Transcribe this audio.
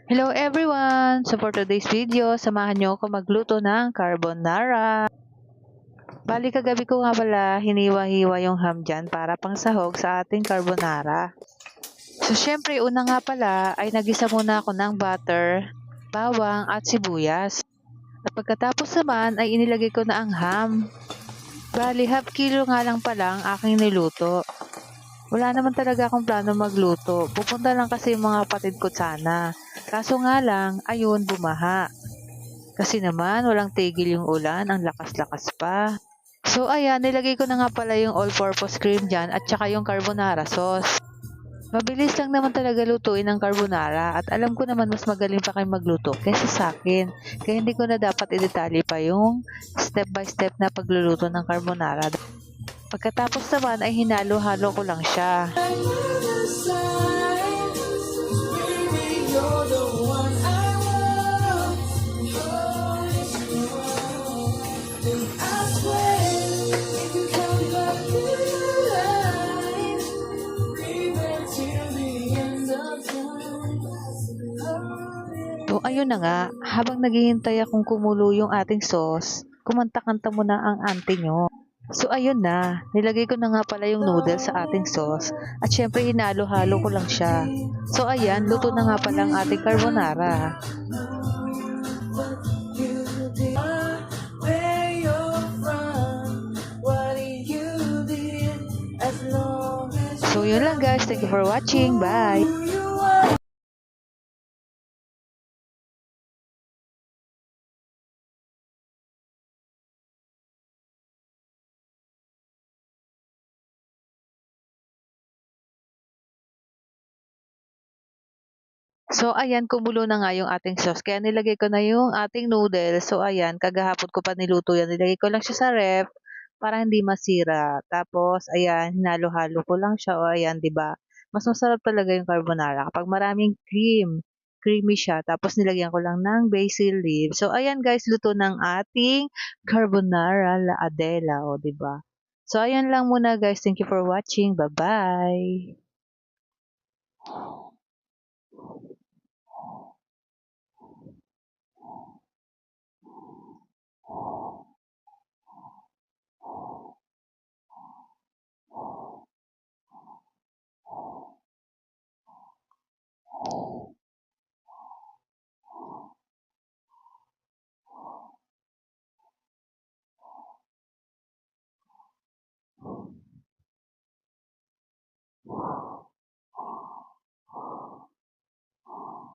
Hello everyone! So for today's video, samahan niyo ako magluto ng carbonara. Bali kagabi ko nga pala hiniwa-hiwa yung ham dyan para pang sahog sa ating carbonara. So syempre una nga pala ay nagisa muna ako ng butter, bawang at sibuyas. At pagkatapos naman ay inilagay ko na ang ham. Bali half kilo nga lang pala ang aking niluto. Wala naman talaga akong plano magluto. Pupunta lang kasi yung mga kapatid ko sana. Kaso nga lang, ayun, bumaha. Kasi naman, walang tigil yung ulan, ang lakas-lakas pa. So ayan, nilagay ko na nga pala yung all-purpose cream dyan at saka yung carbonara sauce. Mabilis lang naman talaga lutuin ang carbonara at alam ko naman mas magaling pa kayo magluto kaysa sa akin. Kaya hindi ko na dapat i-detalye pa yung step by step na pagluluto ng carbonara. Pagkatapos naman ay hinalo-halo ko lang siya. So ayun na nga, habang naghihintay akong kumulo yung ating sauce, kumanta-kanta muna ang auntie nyo. So ayun na, nilagay ko na nga pala yung noodles sa ating sauce at syempre hinalo-halo ko lang siya. So ayan, luto na nga pala ang ating carbonara. So yun lang guys, thank you for watching, bye! So ayan, kumulo na nga yung ating sauce. Kaya nilagay ko na yung ating noodles. So ayan, kagahapon ko pa niluto yan. Nilagay ko lang siya sa ref para hindi masira. Tapos ayan, hinalo-halo ko lang siya. O ayan, 'di ba? Mas masarap talaga yung carbonara kapag maraming cream. Creamy siya. Tapos nilagyan ko lang ng basil leaves. So ayan guys, luto ng ating carbonara la Adela, o 'di ba? So ayan lang muna guys. Thank you for watching. Bye-bye.